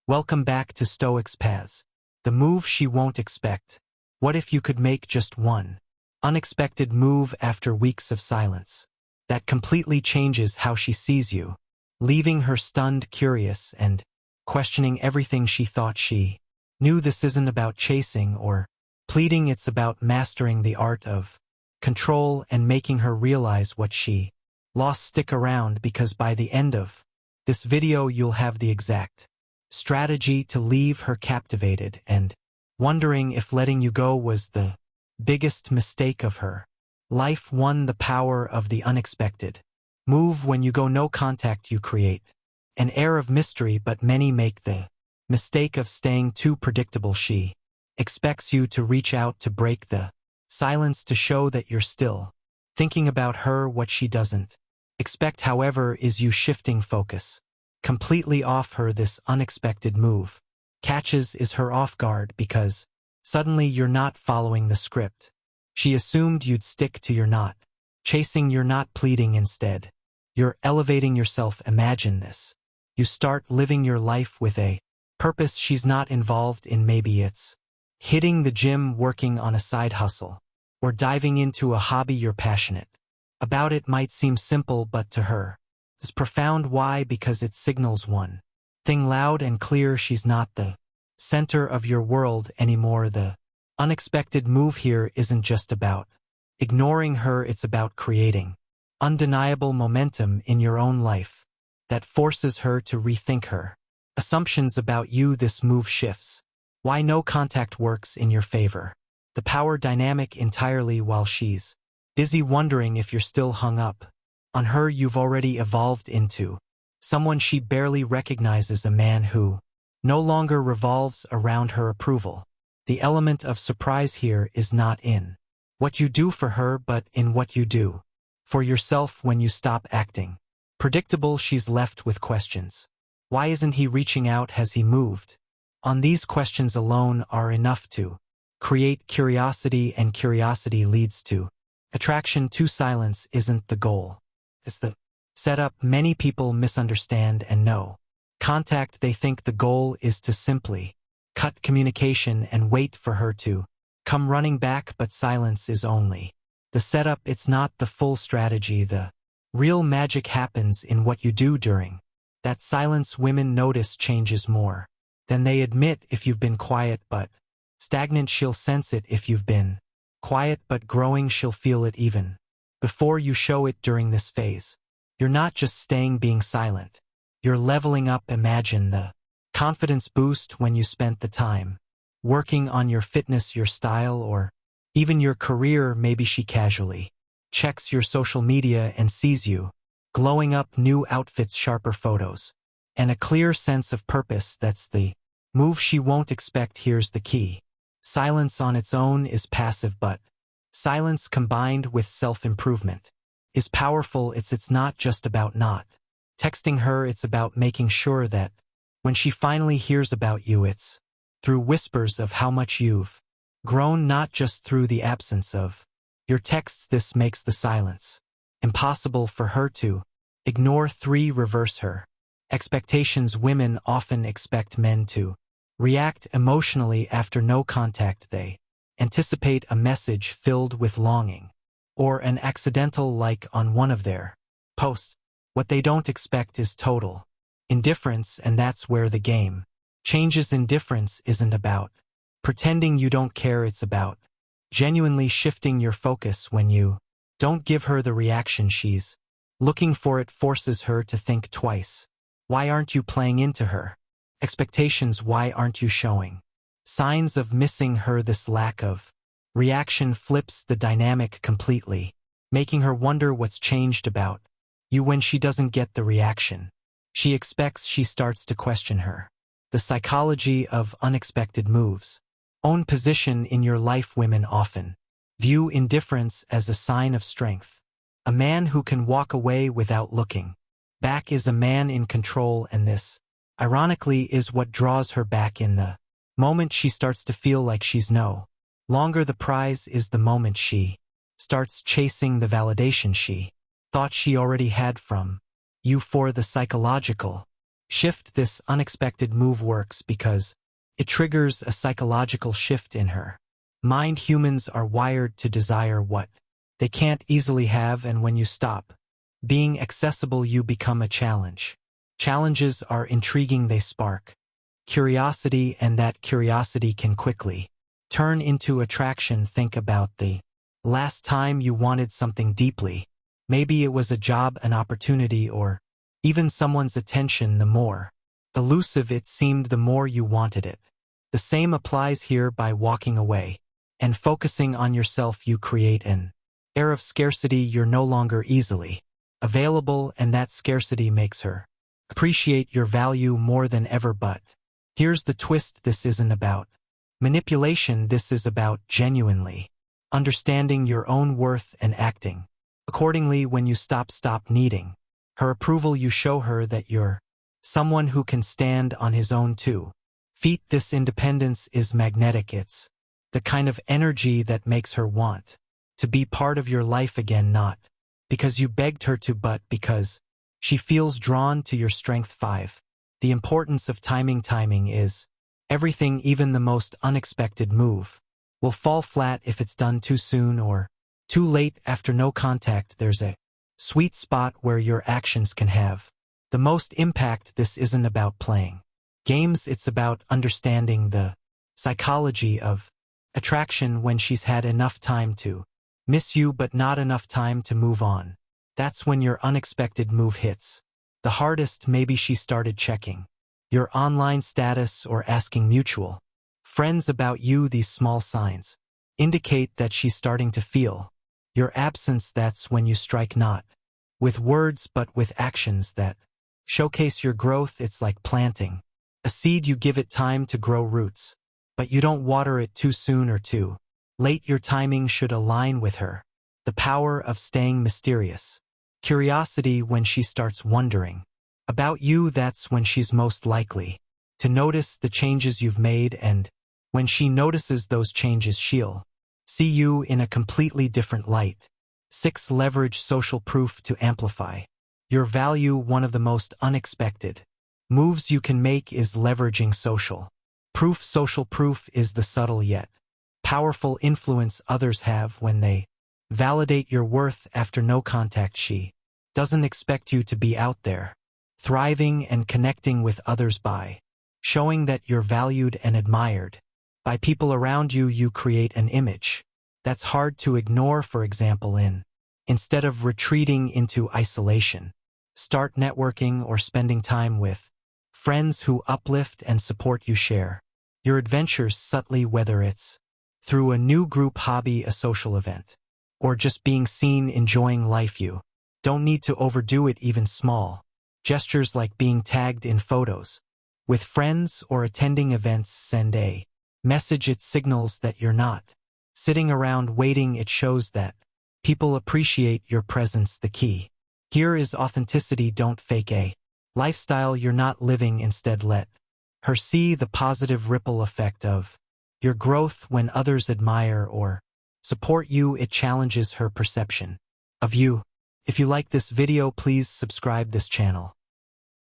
Welcome back to Stoics Paths. The move she won't expect. What if you could make just one unexpected move after weeks of silence that completely changes how she sees you, leaving her stunned, curious, and questioning everything she thought she knew? This isn't about chasing or pleading, it's about mastering the art of control and making her realize what she lost. Stick around, because by the end of this video you'll have the exact strategy to leave her captivated and wondering if letting you go was the biggest mistake of her life. 1. The power of the unexpected move. When you go no contact, you create an air of mystery, but many make the mistake of staying too predictable. She expects you to reach out, to break the silence, to show that you're still thinking about her. What she doesn't expect, however, is you shifting focus completely off her. This unexpected move catches her off guard, because suddenly you're not following the script. She assumed you'd stick to you're not chasing, you're not pleading. Instead, you're elevating yourself. Imagine this. You start living your life with a purpose she's not involved in. Maybe it's hitting the gym, working on a side hustle, or diving into a hobby you're passionate about. It might seem simple, but to her, it's profound. Why? Because it signals one thing loud and clear: she's not the center of your world anymore. The unexpected move here isn't just about ignoring her, it's about creating undeniable momentum in your own life that forces her to rethink her assumptions about you. This move shifts why no contact works in your favor, the power dynamic entirely. While she's busy wondering if you're still hung up on her, you've already evolved into someone she barely recognizes, a man who no longer revolves around her approval. The element of surprise here is not in what you do for her, but in what you do for yourself. When you stop acting predictable, she's left with questions. Why isn't he reaching out? Has he moved on? These questions alone are enough to create curiosity, and curiosity leads to attraction. 2. Silence isn't the goal, it's the setup. Many people misunderstand and no contact. They think the goal is to simply cut communication and wait for her to come running back, but silence is only the setup. It's not the full strategy. The real magic happens in what you do during that silence. Women notice changes more than they admit. If you've been quiet but stagnant, she'll sense it. If you've been quiet but growing, she'll feel it even before you show it. During this phase, you're not just being silent, you're leveling up. Imagine the confidence boost when you spent the time working on your fitness, your style, or even your career. Maybe she casually checks your social media and sees you glowing up, new outfits, sharper photos, and a clear sense of purpose. That's the move she won't expect. Here's the key. Silence on its own is passive, but silence combined with self-improvement is powerful. It's not just about not texting her, it's about making sure that when she finally hears about you, it's through whispers of how much you've grown, not just through the absence of your texts. This makes the silence impossible for her to ignore. 3. Reverse her expectations. Women often expect men to react emotionally after no contact. They anticipate a message filled with longing, or an accidental like on one of their posts. What they don't expect is total indifference, and that's where the game changes. Indifference isn't about pretending you don't care, it's about genuinely shifting your focus. When you don't give her the reaction she's looking for, it forces her to think twice. Why aren't you playing into her expectations? Why aren't you showing signs of missing her? This lack of reaction flips the dynamic completely, making her wonder what's changed about you. When she doesn't get the reaction she expects, she starts to question her. The psychology of unexpected moves. Own position in your life. Women often view indifference as a sign of strength. A man who can walk away without looking back is a man in control, and this, ironically, is what draws her back. In the moment she starts to feel like she's no longer the prize is the moment she starts chasing the validation she thought she already had from you. For the psychological Shift. This unexpected move works because it triggers a psychological shift in her mind. Humans are wired to desire what they can't easily have, and when you stop being accessible, you become a challenge. Challenges are intriguing. They spark curiosity, and that curiosity can quickly turn into attraction. Think about the last time you wanted something deeply. Maybe it was a job, an opportunity, or even someone's attention. The more elusive it seemed, the more you wanted it. The same applies here. By walking away and focusing on yourself, you create an air of scarcity. You're no longer easily available, and that scarcity makes her appreciate your value more than ever. But here's the twist. This isn't about manipulation. This is about genuinely understanding your own worth and acting accordingly. When you stop needing her approval, you show her that you're someone who can stand on his own 2 feet. This independence is magnetic. It's the kind of energy that makes her want to be part of your life again, not because you begged her to, but because she feels drawn to your strength. 5. The importance of timing. Timing is everything. Even the most unexpected move will fall flat if it's done too soon or too late. After no contact, there's a sweet spot where your actions can have the most impact. This isn't about playing games. It's about understanding the psychology of attraction. When she's had enough time to miss you but not enough time to move on, that's when your unexpected move hits the hardest. Maybe she started checking your online status or asking mutual friends about you. These small signs indicate that she's starting to feel your absence. That's when you strike, not with words but with actions that showcase your growth. It's like planting a seed. You give it time to grow roots, but you don't water it too soon or too late. Your timing should align with her. The power of staying mysterious. Curiosity. When she starts wondering about you, that's when she's most likely to notice the changes you've made, and when she notices those changes, she'll see you in a completely different light. 6. Leverage social proof to amplify your value. One of the most unexpected moves you can make is leveraging social proof. Social proof is the subtle yet powerful influence others have when they validate your worth. After no contact, she doesn't expect you to be out there thriving and connecting with others. By showing that you're valued and admired by people around you, you create an image that's hard to ignore. For example, instead of retreating into isolation, start networking or spending time with friends who uplift and support you. Share your adventures subtly, whether it's through a new group hobby, a social event, or just being seen enjoying life. You don't need to overdo it. Even small gestures like being tagged in photos with friends or attending events send a message. It signals that you're not sitting around waiting. It shows that people appreciate your presence. The key here is authenticity. Don't fake a lifestyle you're not living. Instead, let her see the positive ripple effect of your growth. When others admire or support you, it challenges her perception of you. If you like this video, please subscribe this channel